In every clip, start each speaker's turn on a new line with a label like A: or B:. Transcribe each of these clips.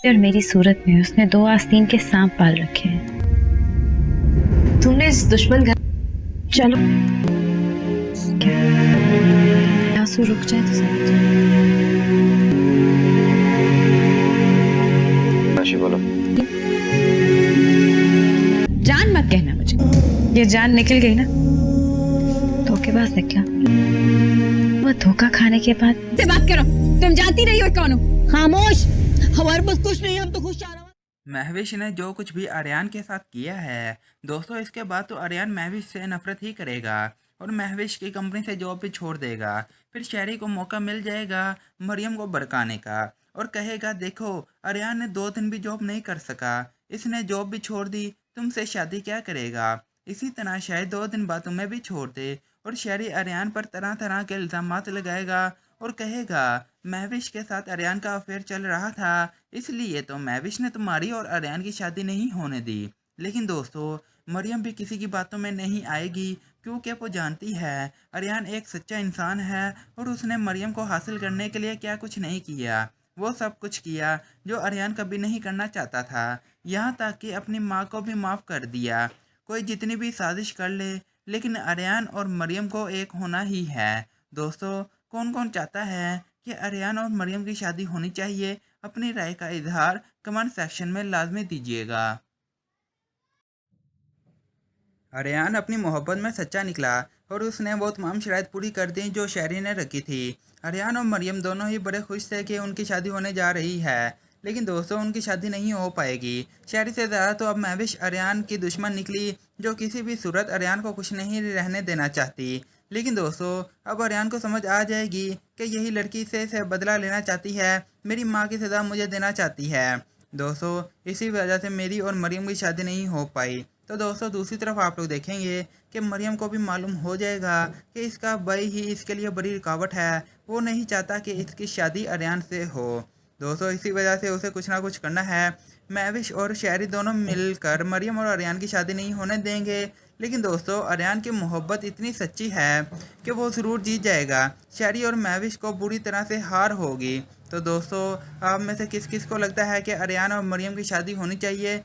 A: और मेरी सूरत में उसने 2 आस्तीन के सांप पाल रखे हैं।
B: तुमने इस दुश्मन घर
A: चलो क्या आंसू रुक जाए तो समझ जाए।
C: बोलो।
A: जान मत कहना मुझे, ये जान निकल गई ना धोखेबाज निकला। वो धोखा खाने के बाद
D: से बात करो, तुम जानती नहीं हो कौन हो।
B: खामोश, हमारे पास कुछ नहीं, हम तो खुश चाह रहे हैं।
E: महविश ने जो कुछ भी आर्यन के साथ किया है दोस्तों, इसके बाद तो आर्यन महविश से नफरत ही करेगा और महविश की कंपनी से जॉब भी छोड़ देगा। फिर शहरी को मौका मिल जाएगा मरियम को भड़काने का और कहेगा देखो आर्यन ने 2 दिन भी जॉब नहीं कर सका, इसने जॉब भी छोड़ दी, तुमसे शादी क्या करेगा। इसी तरह शायद 2 दिन बाद तुम्हें भी छोड़ दे और शहरी आर्यन पर तरह तरह के इल्ज़ामात लगाएगा और कहेगा महविश के साथ आर्यन का अफेयर चल रहा था, इसलिए तो महविश ने तुम्हारी और आर्यन की शादी नहीं होने दी। लेकिन दोस्तों मरियम भी किसी की बातों में नहीं आएगी क्योंकि वो जानती है आर्यन एक सच्चा इंसान है और उसने मरियम को हासिल करने के लिए क्या कुछ नहीं किया। वो सब कुछ किया जो आर्यन कभी नहीं करना चाहता था, यहाँ तक कि अपनी माँ को भी माफ़ कर दिया। कोई जितनी भी साजिश कर ले लेकिन आर्यन और मरियम को एक होना ही है। दोस्तों कौन कौन चाहता है कि आर्यन और मरियम की शादी होनी चाहिए? अपनी राय का इजहार कमेंट सेक्शन में लाजमी दीजिएगा। आर्यन अपनी मोहब्बत में सच्चा निकला और उसने वो तमाम शराइत पूरी कर दी जो शहरी ने रखी थी। आर्यन और मरियम दोनों ही बड़े खुश थे कि उनकी शादी होने जा रही है, लेकिन दोस्तों उनकी शादी नहीं हो पाएगी। शहरी से ज़्यादा तो अब महविश आर्यन की दुश्मन निकली जो किसी भी सूरत आर्यन को खुश नहीं रहने देना चाहती। लेकिन दोस्तों अब आर्यन को समझ आ जाएगी कि यही लड़की से बदला लेना चाहती है, मेरी माँ की सज़ा मुझे देना चाहती है। दोस्तों इसी वजह से मेरी और मरियम की शादी नहीं हो पाई। तो दोस्तों दूसरी तरफ आप लोग देखेंगे कि मरियम को भी मालूम हो जाएगा कि इसका भाई ही इसके लिए बड़ी रुकावट है, वो नहीं चाहता कि इसकी शादी आर्यन से हो। दोस्तों इसी वजह से उसे कुछ ना कुछ करना है। महविश और शहरी दोनों मिलकर मरियम और आर्यन की शादी नहीं होने देंगे। लेकिन दोस्तों आर्यन की मोहब्बत इतनी सच्ची है कि वो ज़रूर जीत जाएगा। शहरी और महविश को बुरी तरह से हार होगी। तो दोस्तों आप में से किस किस को लगता है कि आर्यन और मरियम की शादी होनी चाहिए?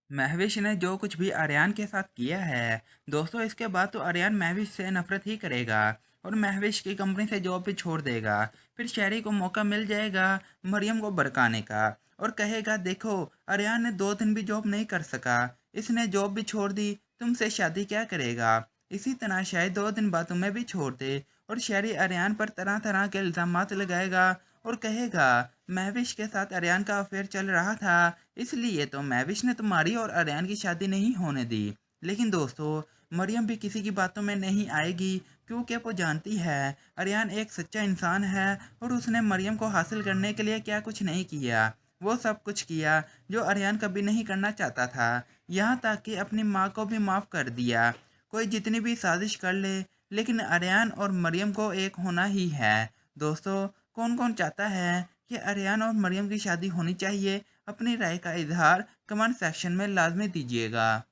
E: महविश ने जो कुछ भी आर्यन के साथ किया है दोस्तों, इसके बाद तो आर्यन महविश से नफरत ही करेगा और महविश की कंपनी से जॉब भी छोड़ देगा। फिर शहरी को मौका मिल जाएगा मरियम को भड़काने का और कहेगा देखो आर्यन ने 2 दिन भी जॉब नहीं कर सका, इसने जॉब भी छोड़ दी, तुमसे शादी क्या करेगा। इसी तरह शायद 2 दिन बाद तुम्हें भी छोड़ दे और शहरी आर्यन पर तरह तरह के इल्ज़ामात लगाएगा और कहेगा महविश के साथ आर्यन का अफेयर चल रहा था, इसलिए तो महविश ने तुम्हारी और आर्यन की शादी नहीं होने दी। लेकिन दोस्तों मरियम भी किसी की बातों में नहीं आएगी क्योंकि वो जानती है आर्यन एक सच्चा इंसान है और उसने मरियम को हासिल करने के लिए क्या कुछ नहीं किया। वो सब कुछ किया जो आर्यन कभी नहीं करना चाहता था, यहाँ तक कि अपनी माँ को भी माफ़ कर दिया। कोई जितनी भी साजिश कर ले लेकिन आर्यन और मरियम को एक होना ही है। दोस्तों कौन कौन चाहता है कि आर्यन और मरियम की शादी होनी चाहिए? अपनी राय का इजहार कमेंट सेक्शन में लाजमी दीजिएगा।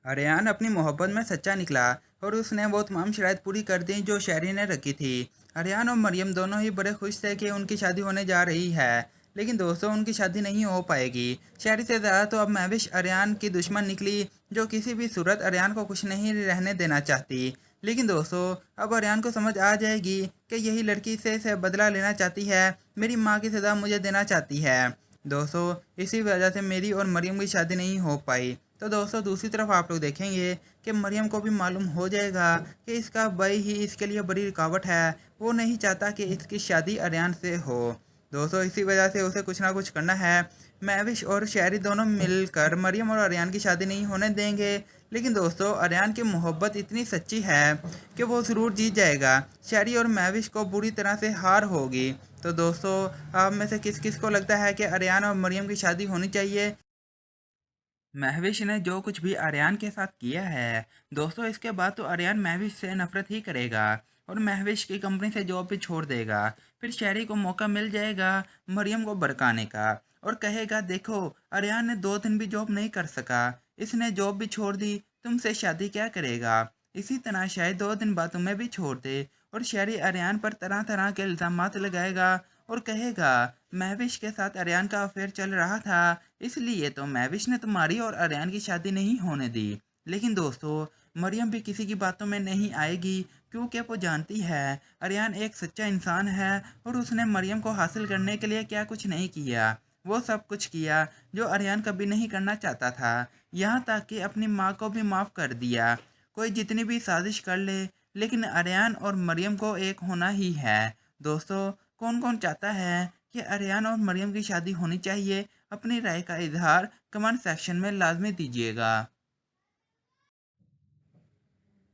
E: आर्यन अपनी मोहब्बत में सच्चा निकला और उसने वो तमाम शराइत पूरी कर दी जो शहरी ने रखी थी। आर्यन और मरियम दोनों ही बड़े खुश थे कि उनकी शादी होने जा रही है, लेकिन दोस्तों उनकी शादी नहीं हो पाएगी। शहरी से ज़्यादा तो अब महविश आर्यन की दुश्मन निकली जो किसी भी सूरत आर्यन को खुश नहीं रहने देना चाहती। लेकिन दोस्तों अब आर्यन को समझ आ जाएगी कि यही लड़की से बदला लेना चाहती है, मेरी माँ की सज़ा मुझे देना चाहती है। दोस्तों इसी वजह से मेरी और मरियम की शादी नहीं हो पाई। तो दोस्तों दूसरी तरफ आप लोग देखेंगे कि मरियम को भी मालूम हो जाएगा कि इसका भाई ही इसके लिए बड़ी रुकावट है, वो नहीं चाहता कि इसकी शादी आर्यन से हो। दोस्तों इसी वजह से उसे कुछ ना कुछ करना है। महविश और शहरी दोनों मिलकर मरियम और आर्यन की शादी नहीं होने देंगे। लेकिन दोस्तों आर्यन की मोहब्बत इतनी सच्ची है कि वो ज़रूर जीत जाएगा। शहरी और महविश को बुरी तरह से हार होगी। तो दोस्तों आप में से किस किस को लगता है कि आर्यन और मरियम की शादी होनी चाहिए? महविश ने जो कुछ भी आर्यन के साथ किया है दोस्तों, इसके बाद तो आर्यन महविश से नफरत ही करेगा और महविश की कंपनी से जॉब भी छोड़ देगा। फिर शहरी को मौका मिल जाएगा मरियम को भड़काने का और कहेगा देखो आर्यन ने 2 दिन भी जॉब नहीं कर सका, इसने जॉब भी छोड़ दी, तुमसे शादी क्या करेगा। इसी तरह शायद 2 दिन बाद तुम्हें भी छोड़ दे और शहरी आर्यन पर तरह तरह के इल्ज़ामात लगाएगा और कहेगा महविश के साथ अरियान का अफेयर चल रहा था, इसलिए तो महविश ने तुम्हारी और अरियान की शादी नहीं होने दी। लेकिन दोस्तों, मरियम भी किसी की बातों में नहीं आएगी, क्योंकि वो जानती है अरियान एक सच्चा इंसान है और उसने मरियम को हासिल करने के लिए क्या कुछ नहीं किया। वो सब कुछ किया जो अरियान कभी नहीं करना चाहता था, यहाँ तक कि अपनी माँ को भी माफ़ कर दिया। कोई जितनी भी साजिश कर ले, लेकिन अरियान और मरियम को एक होना ही है। दोस्तों, कौन कौन चाहता है कि अरियान और मरियम की शादी होनी चाहिए? अपनी राय का इजहार कमेंट सेक्शन में लाजमी दीजिएगा।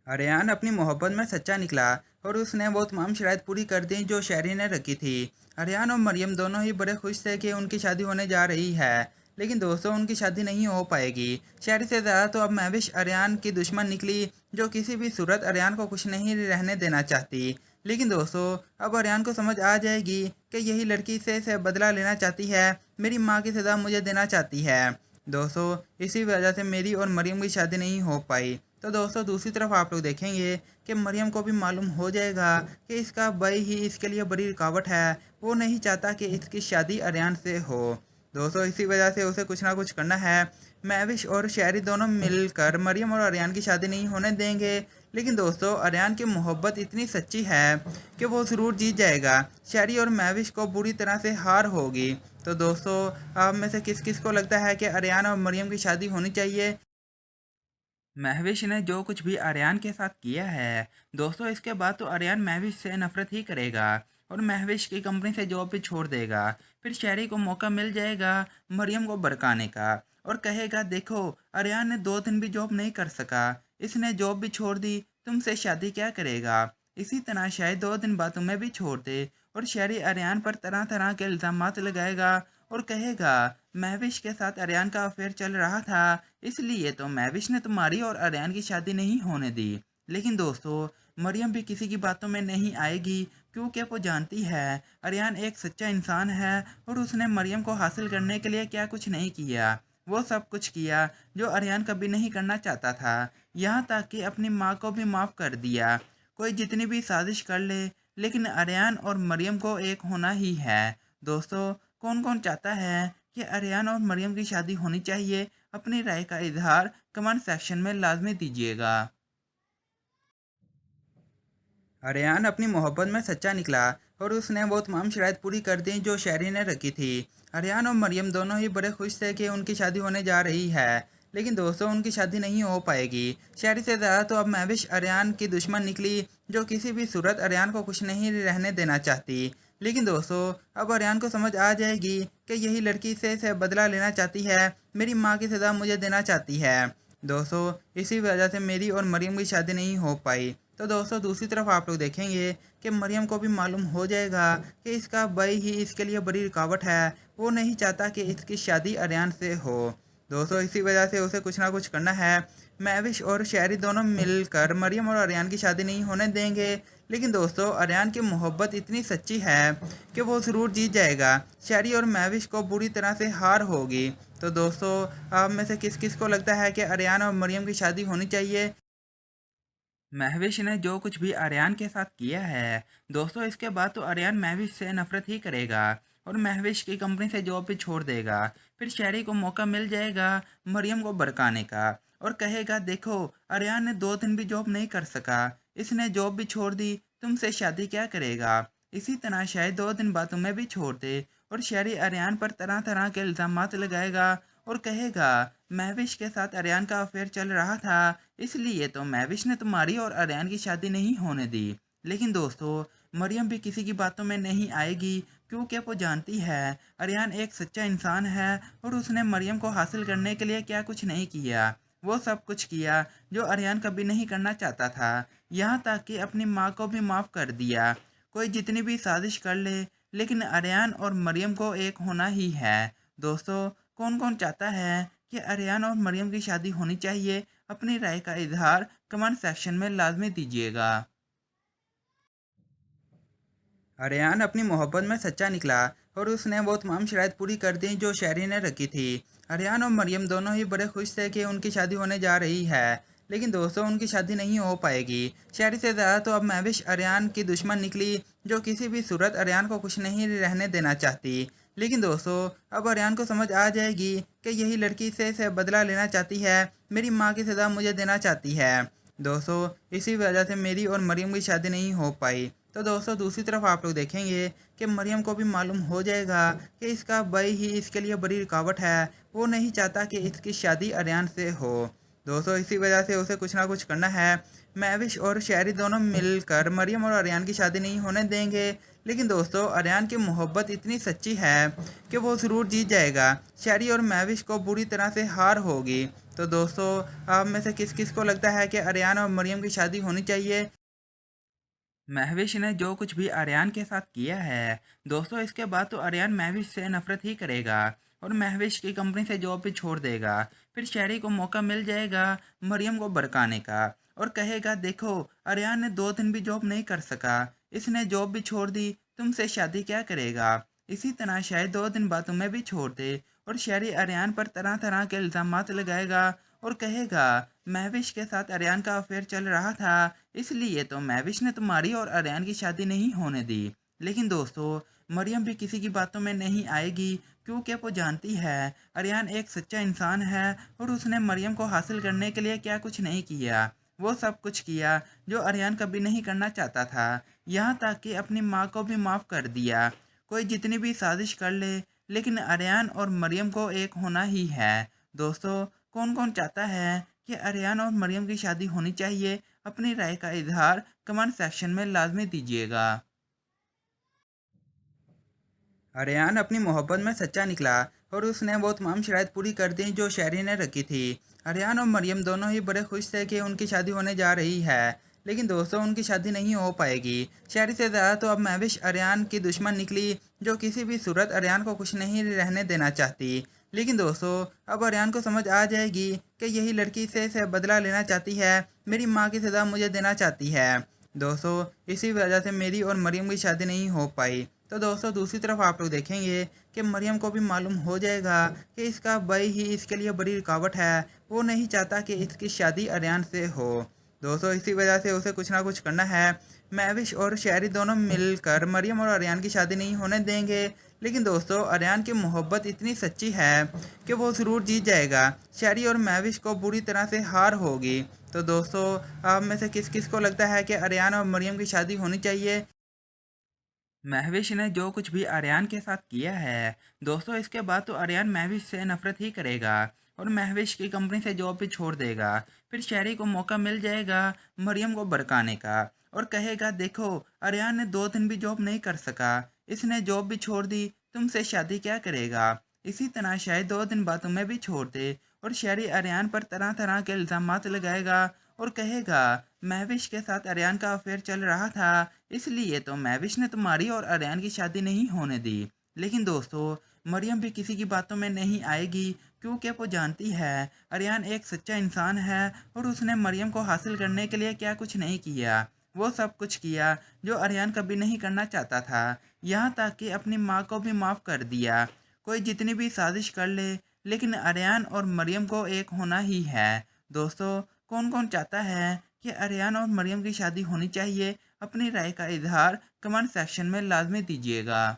E: अरियान अपनी मोहब्बत में सच्चा निकला और उसने वो तमाम शराइत पूरी कर दी जो शहरी ने रखी थी। अरियान और मरियम दोनों ही बड़े खुश थे कि उनकी शादी होने जा रही है, लेकिन दोस्तों उनकी शादी नहीं हो पाएगी। शहरी से ज़्यादा तो अब महविश अरियान की दुश्मन निकली, जो किसी भी सूरत अरियान को कुछ नहीं रहने देना चाहती। लेकिन दोस्तों, अब अरियान को समझ आ जाएगी कि यही लड़की से बदला लेना चाहती है, मेरी माँ की सज़ा मुझे देना चाहती है। दोस्तों, इसी वजह से मेरी और मरियम की शादी नहीं हो पाई। तो दोस्तों, दूसरी तरफ आप लोग देखेंगे कि मरियम को भी मालूम हो जाएगा कि इसका भाई ही इसके लिए बड़ी रुकावट है, वो नहीं चाहता कि इसकी शादी अरियान से हो। दोस्तों, इसी वजह से उसे कुछ ना कुछ करना है। महविश और शहरी दोनों मिलकर मरियम और अरियान की शादी नहीं होने देंगे। लेकिन दोस्तों, अरियान की मोहब्बत इतनी सच्ची है कि वो ज़रूर जीत जाएगा। शहरी और महविश को बुरी तरह से हार होगी। तो दोस्तों, आप में से किस किस को लगता है कि अरियान और मरियम की शादी होनी चाहिए? महविश ने जो कुछ भी अरियान के साथ किया है दोस्तों, इसके बाद तो अरियान महविश से नफरत ही करेगा और महविश की कंपनी से जॉब भी छोड़ देगा। फिर शहरी को मौका मिल जाएगा मरियम को बरकाने का और कहेगा देखो, अरियान ने 2 दिन भी जॉब नहीं कर सका, इसने जॉब भी छोड़ दी, तुमसे शादी क्या करेगा? इसी तरह शायद 2 दिन बाद तुम्हें भी छोड़ दे और शहरी अरियान पर तरह तरह के इल्ज़ामात लगाएगा और कहेगा महविश के साथ अरियान का अफेयर चल रहा था, इसलिए तो महविश ने तुम्हारी और अरियान की शादी नहीं होने दी। लेकिन दोस्तों, मरियम भी किसी की बातों में नहीं आएगी, क्योंकि वो जानती है अरियान एक सच्चा इंसान है और उसने मरियम को हासिल करने के लिए क्या कुछ नहीं किया। वो सब कुछ किया जो अरियान कभी नहीं करना चाहता था, यहाँ तक कि अपनी माँ को भी माफ़ कर दिया। कोई जितनी भी साजिश कर ले, लेकिन अरियान और मरियम को एक होना ही है। दोस्तों, कौन कौन चाहता है कि अरियान और मरियम की शादी होनी चाहिए? अपनी राय का इजहार कमेंट सेक्शन में लाजमी दीजिएगा। अरियान अपनी मोहब्बत में सच्चा निकला और उसने वो तमाम शराइत पूरी कर दी जो शहरी ने रखी थी। अरियान और मरियम दोनों ही बड़े खुश थे कि उनकी शादी होने जा रही है, लेकिन दोस्तों उनकी शादी नहीं हो पाएगी। शहरी से ज़्यादा तो अब महविश अरियान की दुश्मन निकली, जो किसी भी सूरत अरियान को कुछ नहीं रहने देना चाहती। लेकिन दोस्तों, अब अरियान को समझ आ जाएगी कि यही लड़की से बदला लेना चाहती है, मेरी माँ की सज़ा मुझे देना चाहती है। दोस्तों, इसी वजह से मेरी और मरियम की शादी नहीं हो पाई। तो दोस्तों, दूसरी तरफ आप लोग देखेंगे कि मरियम को भी मालूम हो जाएगा कि इसका भाई ही इसके लिए बड़ी रुकावट है, वो नहीं चाहता कि इसकी शादी अरियान से हो। दोस्तों, इसी वजह से उसे कुछ ना कुछ करना है। महविश और शहरी दोनों मिलकर मरियम और अरियान की शादी नहीं होने देंगे। लेकिन दोस्तों, अरियान की मोहब्बत इतनी सच्ची है कि वो ज़रूर जीत जाएगा। शहरी और महविश को बुरी तरह से हार होगी। तो दोस्तों, आप में से किस किस को लगता है कि अरियान और मरियम की शादी होनी चाहिए? महविश ने जो कुछ भी अरियान के साथ किया है दोस्तों, इसके बाद तो अरियान महविश से नफरत ही करेगा और महविश की कंपनी से जॉब भी छोड़ देगा। फिर शहरी को मौका मिल जाएगा मरियम को बरकाने का और कहेगा देखो, अरियान ने 2 दिन भी जॉब नहीं कर सका, इसने जॉब भी छोड़ दी, तुमसे शादी क्या करेगा? इसी तरह शायद 2 दिन बाद तुम्हें भी छोड़ दे और शहरी अरियान पर तरह तरह के इल्ज़ामात लगाएगा और कहेगा महविश के साथ अरियान का अफेयर चल रहा था, इसलिए तो महविश ने तुम्हारी और अरियान की शादी नहीं होने दी। लेकिन दोस्तों, मरियम भी किसी की बातों में नहीं आएगी, क्योंकि वो जानती है अरियान एक सच्चा इंसान है और उसने मरियम को हासिल करने के लिए क्या कुछ नहीं किया। वो सब कुछ किया जो अरियान कभी नहीं करना चाहता था, यहाँ तक कि अपनी माँ को भी माफ़ कर दिया। कोई जितनी भी साजिश कर ले, लेकिन अरियान और मरियम को एक होना ही है। दोस्तों, कौन कौन चाहता है कि अरियान और मरियम की शादी होनी चाहिए? अपनी राय का इजहार कमेंट सेक्शन में लाजमी दीजिएगा। अरियान अपनी मोहब्बत में सच्चा निकला और उसने वो तमाम शराइत पूरी कर दी जो शहरी ने रखी थी। अरियान और मरियम दोनों ही बड़े खुश थे कि उनकी शादी होने जा रही है, लेकिन दोस्तों उनकी शादी नहीं हो पाएगी। शहरी से ज़्यादा तो अब महविश आर्यन की दुश्मन निकली, जो किसी भी सूरत आर्यन को कुछ नहीं रहने देना चाहती। लेकिन दोस्तों अब आर्यन को समझ आ जाएगी कि यही लड़की से बदला लेना चाहती है, मेरी माँ की सज़ा मुझे देना चाहती है। दोस्तों इसी वजह से मेरी और मरियम की शादी नहीं हो पाई। तो दोस्तों दूसरी तरफ आप लोग देखेंगे कि मरियम को भी मालूम हो जाएगा कि इसका भाई ही इसके लिए बड़ी रुकावट है, वो नहीं चाहता कि इसकी शादी आर्यन से हो। दोस्तों इसी वजह से उसे कुछ ना कुछ करना है। महविश और शहरी दोनों मिलकर मरियम और आर्यन की शादी नहीं होने देंगे। लेकिन दोस्तों आर्यन की मोहब्बत इतनी सच्ची है कि वो ज़रूर जीत जाएगा। शहरी और महविश को बुरी तरह से हार होगी। तो दोस्तों आप में से किस किस को लगता है कि आर्यन और मरियम की शादी होनी चाहिए? महविश ने जो कुछ भी आर्यन के साथ किया है दोस्तों, इसके बाद तो आर्यन महविश से नफरत ही करेगा और महविश की कंपनी से जॉब भी छोड़ देगा। फिर शहरी को मौका मिल जाएगा मरियम को भड़काने का और कहेगा देखो आर्यन ने 2 दिन भी जॉब नहीं कर सका, इसने जॉब भी छोड़ दी, तुमसे शादी क्या करेगा। इसी तरह शायद 2 दिन बाद तुम्हें भी छोड़ दे और शहरी आर्यन पर तरह तरह के इल्ज़ामात लगाएगा और कहेगा महविश के साथ आर्यन का अफेयर चल रहा था, इसलिए तो महविश ने तुम्हारी और आर्यन की शादी नहीं होने दी। लेकिन दोस्तों मरियम भी किसी की बातों में नहीं आएगी, क्योंकि वो जानती है आर्यन एक सच्चा इंसान है और उसने मरियम को हासिल करने के लिए क्या कुछ नहीं किया। वो सब कुछ किया जो आर्यन कभी नहीं करना चाहता था, यहाँ तक कि अपनी माँ को भी माफ़ कर दिया। कोई जितनी भी साजिश कर ले, लेकिन आर्यन और मरियम को एक होना ही है। दोस्तों कौन कौन चाहता है कि आर्यन और मरियम की शादी होनी चाहिए? अपनी राय का इजहार कमेंट सेक्शन में लाजमी दीजिएगा। आर्यन अपनी मोहब्बत में सच्चा निकला और उसने वो तमाम शराइत पूरी कर दी जो शहरी ने रखी थी। आर्यन और मरियम दोनों ही बड़े खुश थे कि उनकी शादी होने जा रही है, लेकिन दोस्तों उनकी शादी नहीं हो पाएगी। शहरी से ज़्यादा तो अब महविश आर्यन की दुश्मन निकली, जो किसी भी सूरत आर्यन को कुछ नहीं रहने देना चाहती। लेकिन दोस्तों अब आर्यन को समझ आ जाएगी कि यही लड़की से बदला लेना चाहती है, मेरी माँ की सज़ा मुझे देना चाहती है। दोस्तों इसी वजह से मेरी और मरियम की शादी नहीं हो पाई। तो दोस्तों दूसरी तरफ आप लोग देखेंगे कि मरियम को भी मालूम हो जाएगा कि इसका भाई ही इसके लिए बड़ी रुकावट है, वो नहीं चाहता कि इसकी शादी आर्यन से हो। दोस्तों इसी वजह से उसे कुछ ना कुछ करना है। महविश और शहरी दोनों मिलकर मरियम और आर्यन की शादी नहीं होने देंगे। लेकिन दोस्तों आर्यन की मोहब्बत इतनी सच्ची है कि वो ज़रूर जीत जाएगा। शहरी और महविश को बुरी तरह से हार होगी। तो दोस्तों आप में से किस किस को लगता है कि आर्यन और मरियम की शादी होनी चाहिए? महविश ने जो कुछ भी आर्यन के साथ किया है दोस्तों, इसके बाद तो आर्यन महविश से नफरत ही करेगा और महविश की कंपनी से जॉब भी छोड़ देगा। फिर शहरी को मौका मिल जाएगा मरियम को भड़काने का और कहेगा देखो आर्यन ने 2 दिन भी जॉब नहीं कर सका, इसने जॉब भी छोड़ दी, तुमसे शादी क्या करेगा। इसी तरह शायद 2 दिन बाद तुम्हें भी छोड़ दे और शहरी आर्यन पर तरह तरह के इल्ज़ामात लगाएगा और कहेगा महविश के साथ आर्यन का अफेयर चल रहा था, इसलिए तो महविश ने तुम्हारी और आर्यन की शादी नहीं होने दी। लेकिन दोस्तों मरियम भी किसी की बातों में नहीं आएगी, क्योंकि वो जानती है आर्यन एक सच्चा इंसान है और उसने मरियम को हासिल करने के लिए क्या कुछ नहीं किया। वो सब कुछ किया जो आर्यन कभी नहीं करना चाहता था, यहाँ तक कि अपनी माँ को भी माफ़ कर दिया। कोई जितनी भी साजिश कर ले, लेकिन आर्यन और मरियम को एक होना ही है। दोस्तों कौन कौन चाहता है कि आर्यन और मरियम की शादी होनी चाहिए? अपनी राय का इजहार कमेंट सेक्शन में लाजमी दीजिएगा।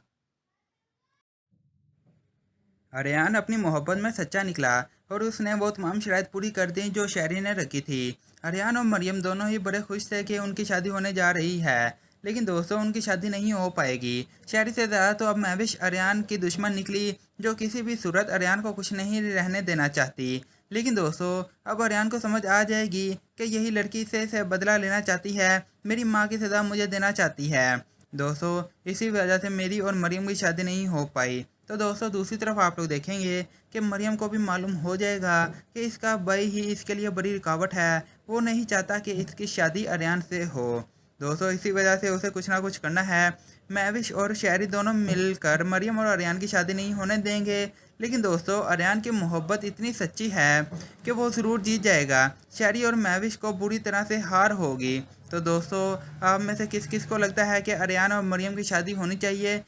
E: आर्यन अपनी मोहब्बत में सच्चा निकला और उसने वो तमाम शराइत पूरी कर दी जो शहरी ने रखी थी। आर्यन और मरियम दोनों ही बड़े खुश थे कि उनकी शादी होने जा रही है, लेकिन दोस्तों उनकी शादी नहीं हो पाएगी। शहरी से ज़्यादा तो अब महविश आर्यन की दुश्मन निकली, जो किसी भी सूरत आर्यन को कुछ नहीं रहने देना चाहती। लेकिन दोस्तों अब आर्यन को समझ आ जाएगी कि यही लड़की से बदला लेना चाहती है, मेरी माँ की सज़ा मुझे देना चाहती है। दोस्तों इसी वजह से मेरी और मरियम की शादी नहीं हो पाई। तो दोस्तों दूसरी तरफ आप लोग देखेंगे कि मरियम को भी मालूम हो जाएगा कि इसका भाई ही इसके लिए बड़ी रुकावट है, वो नहीं चाहता कि इसकी शादी आर्यन से हो। दोस्तों इसी वजह से उसे कुछ ना कुछ करना है। महविश और शहरी दोनों मिलकर मरियम और आर्यन की शादी नहीं होने देंगे। लेकिन दोस्तों आर्यन की मोहब्बत इतनी सच्ची है कि वो ज़रूर जीत जाएगा। शहरी और महविश को बुरी तरह से हार होगी। तो दोस्तों आप में से किस किस को लगता है कि आर्यन और मरियम की शादी होनी चाहिए?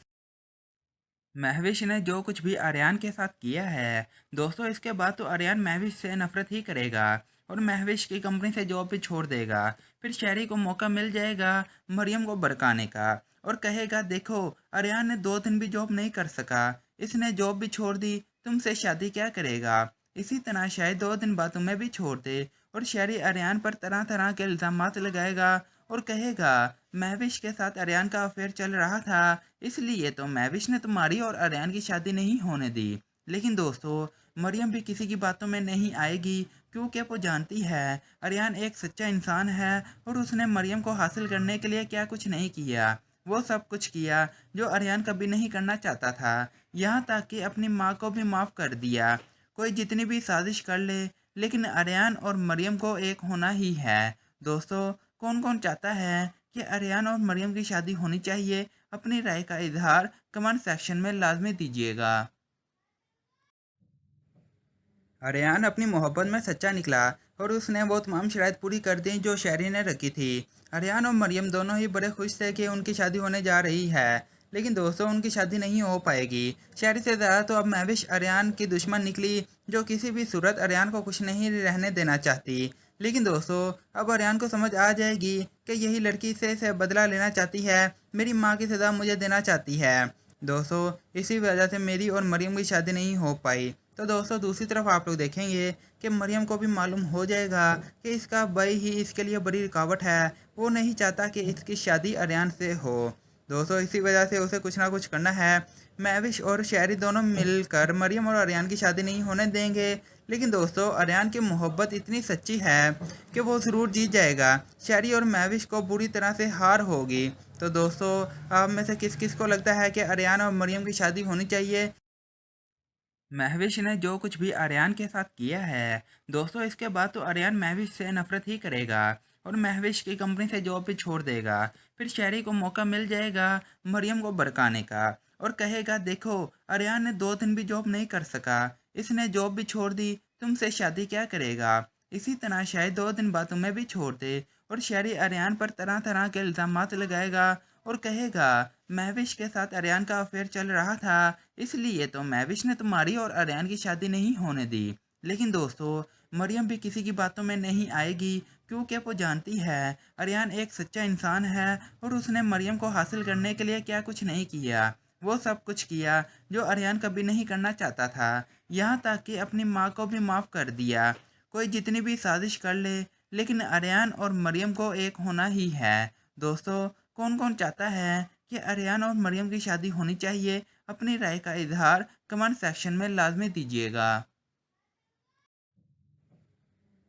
E: महविश ने जो कुछ भी आर्यन के साथ किया है दोस्तों, इसके बाद तो आर्यन महविश से नफरत ही करेगा और महविश की कंपनी से जॉब भी छोड़ देगा। फिर शहरी को मौका मिल जाएगा मरियम को बरकाने का और कहेगा, देखो अरियान ने 2 दिन भी जॉब नहीं कर सका, इसने जॉब भी छोड़ दी, तुमसे शादी क्या करेगा। इसी तरह शायद 2 दिन बाद तुम्हें भी छोड़ दे और शहरी अरियान पर तरह तरह के इल्ज़ामात लगाएगा और कहेगा, महविश के साथ अरियान का अफेयर चल रहा था, इसलिए तो महविश ने तुम्हारी और अरियान की शादी नहीं होने दी। लेकिन दोस्तों, मरियम भी किसी की बातों में नहीं आएगी, क्योंकि वो जानती है अरियान एक सच्चा इंसान है और उसने मरियम को हासिल करने के लिए क्या कुछ नहीं किया। वो सब कुछ किया जो अरियान कभी नहीं करना चाहता था, यहाँ तक कि अपनी माँ को भी माफ़ कर दिया। कोई जितनी भी साजिश कर ले, लेकिन अरियान और मरियम को एक होना ही है। दोस्तों, कौन कौन चाहता है कि अरियान और मरियम की शादी होनी चाहिए? अपनी राय का इजहार कमेंट सेक्शन में लाजमी दीजिएगा। अरियान अपनी मोहब्बत में सच्चा निकला और उसने वो तमाम शराइत पूरी कर दी जो शहरी ने रखी थी। अरियान और मरियम दोनों ही बड़े खुश थे कि उनकी शादी होने जा रही है, लेकिन दोस्तों उनकी शादी नहीं हो पाएगी। शहरी से ज़्यादा तो अब महविश अरियान की दुश्मन निकली, जो किसी भी सूरत अरियान को कुछ नहीं रहने देना चाहती। लेकिन दोस्तों, अब अरियान को समझ आ जाएगी कि यही लड़की से बदला लेना चाहती है, मेरी माँ की सज़ा मुझे देना चाहती है। दोस्तों, इसी वजह से मेरी और मरियम की शादी नहीं हो पाई। तो दोस्तों, दूसरी तरफ आप लोग देखेंगे कि मरियम को भी मालूम हो जाएगा कि इसका भाई ही इसके लिए बड़ी रुकावट है, वो नहीं चाहता कि इसकी शादी अरियान से हो। दोस्तों, इसी वजह से उसे कुछ ना कुछ करना है। महविश और शहरी दोनों मिलकर मरियम और अरियान की शादी नहीं होने देंगे। लेकिन दोस्तों, अरियान की मोहब्बत इतनी सच्ची है कि वो ज़रूर जीत जाएगा। शहरी और महविश को बुरी तरह से हार होगी। तो दोस्तों, आप में से किस किस को लगता है कि अरियान और मरियम की शादी होनी चाहिए? महविश ने जो कुछ भी अरियान के साथ किया है, दोस्तों इसके बाद तो अरियान महविश से नफरत ही करेगा और महविश की कंपनी से जॉब भी छोड़ देगा। फिर शहरी को मौका मिल जाएगा मरियम को बरकाने का और कहेगा, देखो अरियान ने 2 दिन भी जॉब नहीं कर सका, इसने जॉब भी छोड़ दी, तुमसे शादी क्या करेगा। इसी तरह शायद 2 दिन बाद तुम्हें भी छोड़ दे और शहरी अरियान पर तरह तरह के इल्ज़ामात लगाएगा और कहेगा, महविश के साथ अरियान का अफेयर चल रहा था, इसलिए तो महविश ने तुम्हारी और अरियान की शादी नहीं होने दी। लेकिन दोस्तों, मरियम भी किसी की बातों में नहीं आएगी, क्योंकि वो जानती है अरियान एक सच्चा इंसान है और उसने मरियम को हासिल करने के लिए क्या कुछ नहीं किया। वो सब कुछ किया जो अरियान कभी नहीं करना चाहता था, यहाँ तक कि अपनी माँ को भी माफ़ कर दिया। कोई जितनी भी साजिश कर ले, लेकिन अरियान और मरियम को एक होना ही है। दोस्तों, कौन कौन चाहता है कि अरियान और मरियम की शादी होनी चाहिए? अपनी राय का इजहार कमेंट सेक्शन में लाजमी दीजिएगा।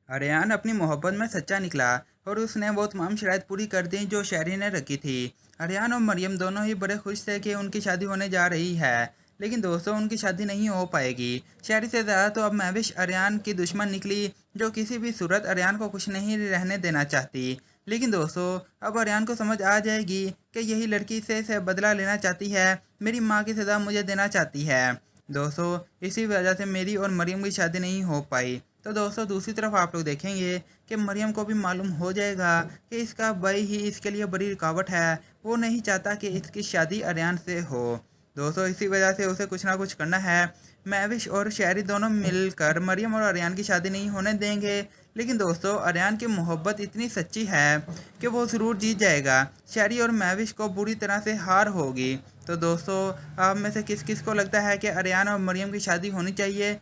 E: अरियान अपनी मोहब्बत में सच्चा निकला और उसने वो तमाम शराइत पूरी कर दी जो शहरी ने रखी थी। अरियान और मरियम दोनों ही बड़े खुश थे कि उनकी शादी होने जा रही है, लेकिन दोस्तों उनकी शादी नहीं हो पाएगी। शहरी से ज़्यादा तो अब महविश अरियान की दुश्मन निकली, जो किसी भी सूरत अरियान को कुछ नहीं रहने देना चाहती। लेकिन दोस्तों, अब अरियान को समझ आ जाएगी कि यही लड़की से बदला लेना चाहती है, मेरी माँ की सज़ा मुझे देना चाहती है। दोस्तों, इसी वजह से मेरी और मरियम की शादी नहीं हो पाई। तो दोस्तों, दूसरी तरफ आप लोग देखेंगे कि मरियम को भी मालूम हो जाएगा कि इसका भाई ही इसके लिए बड़ी रुकावट है, वो नहीं चाहता कि इसकी शादी अरियान से हो। दोस्तों, इसी वजह से उसे कुछ ना कुछ करना है। महविश और शहरी दोनों मिलकर मरियम और अरियान की शादी नहीं होने देंगे। लेकिन दोस्तों, अरियान की मोहब्बत इतनी सच्ची है कि वो ज़रूर जीत जाएगा। शहरी और महविश को बुरी तरह से हार होगी। तो दोस्तों, आप में से किस किस को लगता है कि अरियान और मरियम की शादी होनी चाहिए?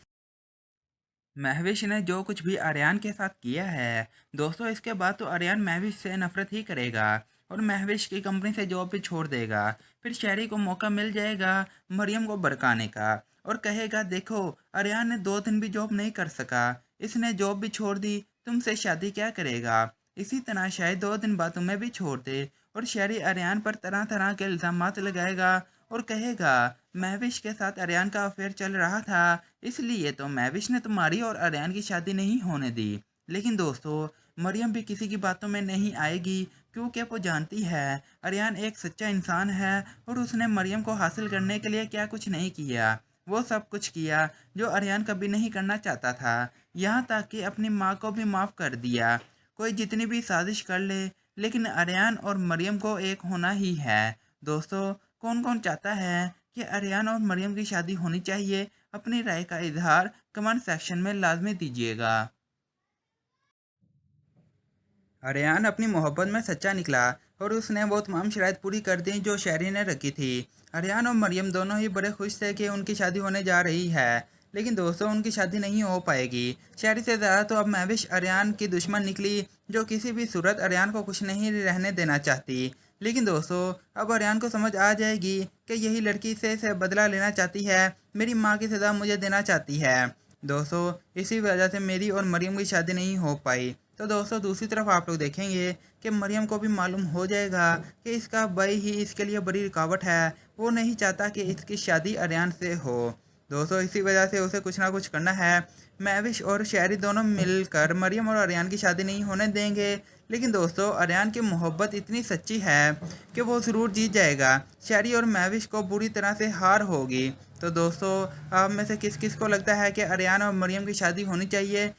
E: महविश ने जो कुछ भी अरियान के साथ किया है, दोस्तों इसके बाद तो अरियान महविश से नफरत ही करेगा और महविश की कंपनी से जॉब भी छोड़ देगा। फिर शहरी को मौका मिल जाएगा मरियम को बरकाने का और कहेगा, देखो अरियान ने 2 दिन भी जॉब नहीं कर सका, इसने जॉब भी छोड़ दी, तुमसे शादी क्या करेगा। इसी तरह शायद 2 दिन बाद तुम्हें भी छोड़ दे और शहरी अरियान पर तरह तरह के इल्ज़ामात लगाएगा और कहेगा, महविश के साथ अरियान का अफेयर चल रहा था, इसलिए तो महविश ने तुम्हारी और अरियान की शादी नहीं होने दी। लेकिन दोस्तों, मरियम भी किसी की बातों में नहीं आएगी, क्योंकि वो जानती है अरियान एक सच्चा इंसान है और उसने मरियम को हासिल करने के लिए क्या कुछ नहीं किया। वो सब कुछ किया जो अरियान कभी नहीं करना चाहता था, यहाँ तक कि अपनी माँ को भी माफ़ कर दिया। कोई जितनी भी साजिश कर ले, लेकिन अरियान और मरियम को एक होना ही है। दोस्तों, कौन कौन चाहता है कि अरियान और मरियम की शादी होनी चाहिए? अपनी राय का इजहार कमेंट सेक्शन में लाजमी दीजिएगा। अरियान अपनी मोहब्बत में सच्चा निकला और उसने वो तमाम शराइत पूरी कर दी जो शहरी ने रखी थी। अरियान और मरियम दोनों ही बड़े खुश थे कि उनकी शादी होने जा रही है, लेकिन दोस्तों उनकी शादी नहीं हो पाएगी। शहरी से ज़्यादा तो अब महविश अरियान की दुश्मन निकली, जो किसी भी सूरत अरियान को कुछ नहीं रहने देना चाहती। लेकिन दोस्तों अब अरियान को समझ आ जाएगी कि यही लड़की से बदला लेना चाहती है, मेरी माँ की सज़ा मुझे देना चाहती है। दोस्तों इसी वजह से मेरी और मरियम की शादी नहीं हो पाई। तो दोस्तों दूसरी तरफ आप लोग देखेंगे कि मरियम को भी मालूम हो जाएगा कि इसका भाई ही इसके लिए बड़ी रुकावट है, वो नहीं चाहता कि इसकी शादी अरियान से हो। दोस्तों इसी वजह से उसे कुछ ना कुछ करना है। महविश और शहरी दोनों मिलकर मरियम और अरियान की शादी नहीं होने देंगे। लेकिन दोस्तों अरियान की मोहब्बत इतनी सच्ची है कि वो ज़रूर जीत जाएगा। शहरी और महविश को बुरी तरह से हार होगी। तो दोस्तों आप में से किस किस को लगता है कि अरियान और मरियम की शादी होनी चाहिए?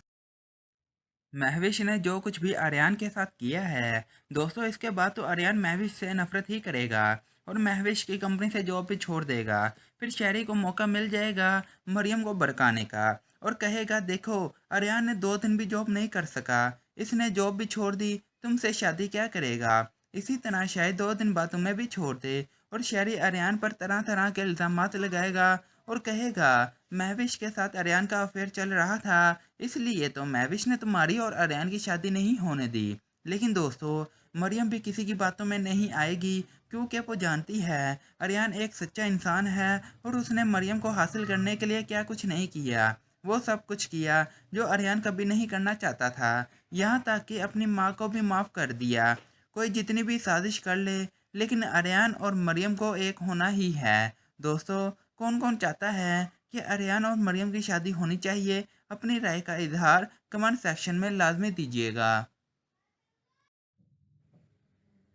E: महविश ने जो कुछ भी अरियान के साथ किया है दोस्तों, इसके बाद तो अरियान महविश से नफरत ही करेगा और महविश की कंपनी से जॉब भी छोड़ देगा। फिर शहरी को मौका मिल जाएगा मरियम को भड़काने का और कहेगा देखो अरियान ने 2 दिन भी जॉब नहीं कर सका, इसने जॉब भी छोड़ दी, तुमसे शादी क्या करेगा। इसी तरह शायद 2 दिन बाद तुम्हें भी छोड़ दे और शहरी अरियान पर तरह तरह के इल्ज़ामात लगाएगा और कहेगा महविश के साथ अरियान का अफेयर चल रहा था, इसलिए तो महविश ने तुम्हारी और अरियान की शादी नहीं होने दी। लेकिन दोस्तों मरियम भी किसी की बातों में नहीं आएगी, क्योंकि वो जानती है अरियान एक सच्चा इंसान है और उसने मरियम को हासिल करने के लिए क्या कुछ नहीं किया। वो सब कुछ किया जो अरियान कभी नहीं करना चाहता था, यहाँ तक कि अपनी माँ को भी माफ़ कर दिया। कोई जितनी भी साजिश कर ले, लेकिन अरियान और मरियम को एक होना ही है। दोस्तों कौन कौन चाहता है कि अरियान और मरियम की शादी होनी चाहिए? अपनी राय का इजहार कमेंट सेक्शन में लाजमी दीजिएगा।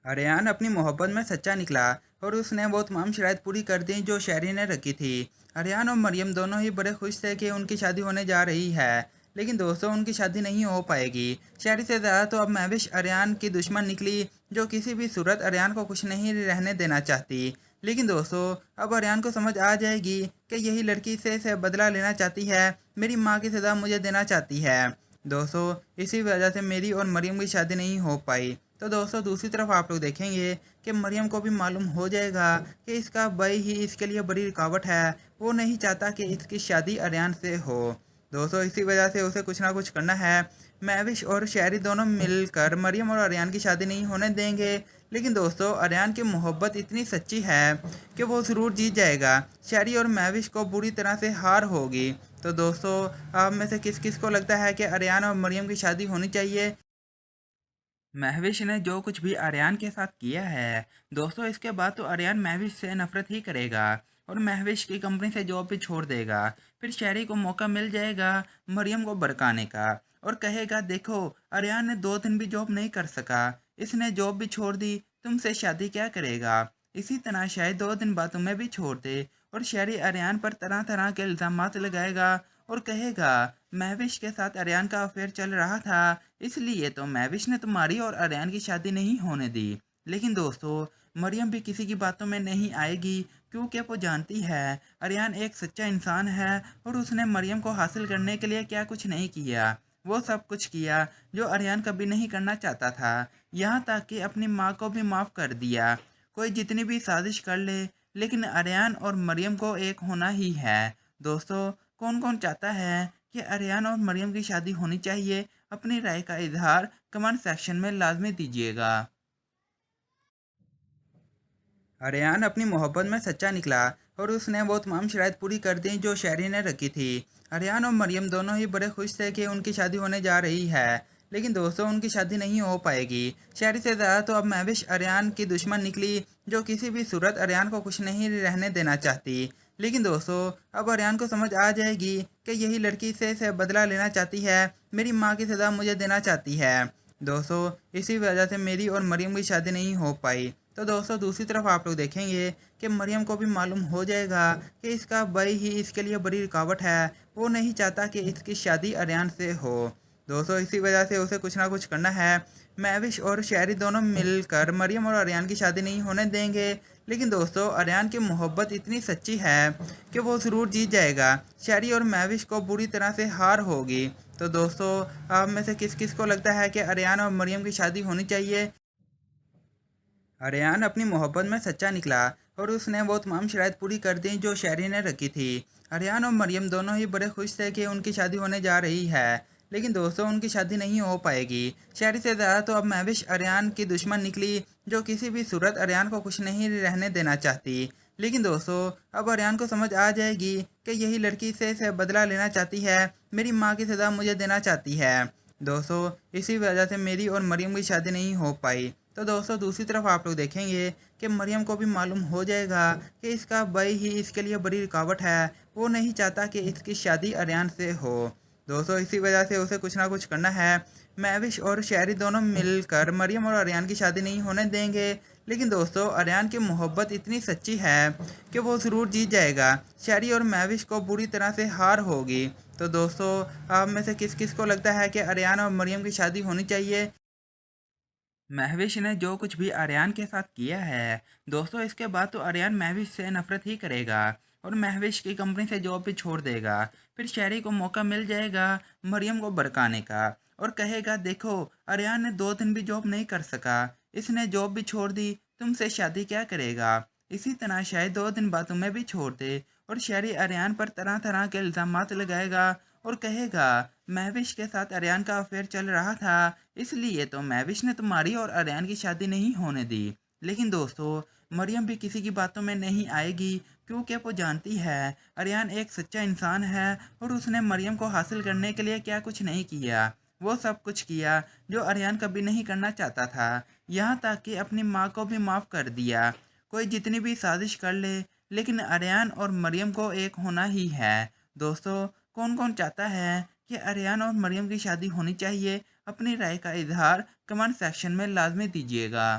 E: अरियान अपनी मोहब्बत में सच्चा निकला और उसने वो तमाम शराइत पूरी कर दी जो शहरी ने रखी थी। अरियान और मरियम दोनों ही बड़े खुश थे कि उनकी शादी होने जा रही है, लेकिन दोस्तों उनकी शादी नहीं हो पाएगी। शहरी से ज़्यादा तो अब महविश अरियान की दुश्मन निकली, जो किसी भी सूरत अरियान को कुछ नहीं रहने देना चाहती। लेकिन दोस्तों अब अरियान को समझ आ जाएगी कि यही लड़की से बदला लेना चाहती है, मेरी माँ की सज़ा मुझे देना चाहती है। दोस्तों इसी वजह से मेरी और मरियम की शादी नहीं हो पाई। तो दोस्तों दूसरी तरफ आप लोग देखेंगे कि मरियम को भी मालूम हो जाएगा कि इसका भाई ही इसके लिए बड़ी रुकावट है, वो नहीं चाहता कि इसकी शादी अरियान से हो। दोस्तों इसी वजह से उसे कुछ ना कुछ करना है। महविश और शहरी दोनों मिलकर मरियम और अरियान की शादी नहीं होने देंगे। लेकिन दोस्तों अरियान की मोहब्बत इतनी सच्ची है कि वो ज़रूर जीत जाएगा। शहरी और महविश को बुरी तरह से हार होगी। तो दोस्तों आप में से किस किस को लगता है कि अरियान और मरियम की शादी होनी चाहिए? महविश ने जो कुछ भी अरियान के साथ किया है दोस्तों, इसके बाद तो अरियान महविश से नफरत ही करेगा और महविश की कंपनी से जॉब भी छोड़ देगा। फिर शहरी को मौका मिल जाएगा मरियम को भड़काने का और कहेगा देखो अरियान ने 2 दिन भी जॉब नहीं कर सका, इसने जॉब भी छोड़ दी, तुमसे शादी क्या करेगा। इसी तरह शायद 2 दिन बाद तुम्हें भी छोड़ दे और शहरी अरियान पर तरह तरह के इल्ज़ामात लगाएगा और कहेगा महविश के साथ अरियान का अफेयर चल रहा था, इसलिए तो महविश ने तुम्हारी और अरियान की शादी नहीं होने दी। लेकिन दोस्तों मरियम भी किसी की बातों में नहीं आएगी, क्योंकि वो जानती है अरियान एक सच्चा इंसान है और उसने मरियम को हासिल करने के लिए क्या कुछ नहीं किया। वो सब कुछ किया जो अरियान कभी नहीं करना चाहता था, यहाँ तक कि अपनी माँ को भी माफ़ कर दिया। कोई जितनी भी साजिश कर ले, लेकिन अरियान और मरियम को एक होना ही है। दोस्तों कौन कौन चाहता है कि अरियान और मरियम की शादी होनी चाहिए? अपनी राय का इजहार कमेंट सेक्शन में लाजमी दीजिएगा। अरियान अपनी मोहब्बत में सच्चा निकला और उसने वो तमाम शराइत पूरी कर दी जो शहरी ने रखी थी। अरियान और मरियम दोनों ही बड़े खुश थे कि उनकी शादी होने जा रही है, लेकिन दोस्तों उनकी शादी नहीं हो पाएगी। शहरी से ज़्यादा तो अब महविश अरियान की दुश्मन निकली, जो किसी भी सूरत अरियान को कुछ नहीं रहने देना चाहती। लेकिन दोस्तों अब अरियान को समझ आ जाएगी कि यही लड़की से बदला लेना चाहती है, मेरी माँ की सज़ा मुझे देना चाहती है। दोस्तों इसी वजह से मेरी और मरियम की शादी नहीं हो पाई। तो दोस्तों दूसरी तरफ आप लोग देखेंगे कि मरियम को भी मालूम हो जाएगा कि इसका भाई ही इसके लिए बड़ी रुकावट है, वो नहीं चाहता कि इसकी शादी अरियान से हो। दोस्तों इसी वजह से उसे कुछ ना कुछ करना है। महविश और शहरी दोनों मिलकर मरियम और अरियान की शादी नहीं होने देंगे। लेकिन दोस्तों अरियान की मोहब्बत इतनी सच्ची है कि वो ज़रूर जीत जाएगा। शहरी और महविश को बुरी तरह से हार होगी। तो दोस्तों आप में से किस किस को लगता है कि अरियान और मरियम की शादी होनी चाहिए? अरियान अपनी मोहब्बत में सच्चा निकला और उसने वो तमाम शराइत पूरी कर दी जो शहरी ने रखी थी। अरियान और मरियम दोनों ही बड़े खुश थे कि उनकी शादी होने जा रही है, लेकिन दोस्तों उनकी शादी नहीं हो पाएगी। शहरी से ज़्यादा तो अब महविश अरियान की दुश्मन निकली, जो किसी भी सूरत अरियान को खुश नहीं रहने देना चाहती। लेकिन दोस्तों अब अरियान को समझ आ जाएगी कि यही लड़की से बदला लेना चाहती है, मेरी माँ की सज़ा मुझे देना चाहती है। दोस्तों इसी वजह से मेरी और मरियम की शादी नहीं हो पाई। तो दोस्तों दूसरी तरफ आप लोग देखेंगे कि मरियम को भी मालूम हो जाएगा कि इसका भाई ही इसके लिए बड़ी रुकावट है, वो नहीं चाहता कि इसकी शादी अरियान से हो। दोस्तों इसी वजह से उसे कुछ ना कुछ करना है। महविश और शहरी दोनों मिलकर मरियम और अरियान की शादी नहीं होने देंगे। लेकिन दोस्तों अरियान की मोहब्बत इतनी सच्ची है कि वो ज़रूर जीत जाएगा। शहरी और महविश को बुरी तरह से हार होगी। तो दोस्तों आप में से किस किस को लगता है कि अरियान और मरियम की शादी होनी चाहिए? महविश ने जो कुछ भी आर्यन के साथ किया है दोस्तों, इसके बाद तो आर्यन महविश से नफरत ही करेगा और महविश की कंपनी से जॉब भी छोड़ देगा। फिर शहरी को मौका मिल जाएगा मरियम को भड़काने का और कहेगा देखो आर्यन ने 2 दिन भी जॉब नहीं कर सका, इसने जॉब भी छोड़ दी, तुमसे शादी क्या करेगा। इसी तरह शायद 2 दिन बाद तुम्हें भी छोड़ दे और शहरी आर्यन पर तरह तरह के इल्ज़ामात लगाएगा और कहेगा महविश के साथ आर्यन का अफेयर चल रहा था, इसलिए तो महविश ने तुम्हारी और आर्यन की शादी नहीं होने दी। लेकिन दोस्तों मरियम भी किसी की बातों में नहीं आएगी, क्योंकि वो जानती है आर्यन एक सच्चा इंसान है और उसने मरियम को हासिल करने के लिए क्या कुछ नहीं किया। वो सब कुछ किया जो आर्यन कभी नहीं करना चाहता था, यहाँ तक कि अपनी माँ को भी माफ़ कर दिया। कोई जितनी भी साजिश कर ले, लेकिन आर्यन और मरियम को एक होना ही है। दोस्तों कौन कौन चाहता है कि आर्यन और मरियम की शादी होनी चाहिए? अपनी राय का इजहार कमेंट सेक्शन में लाजमी दीजिएगा।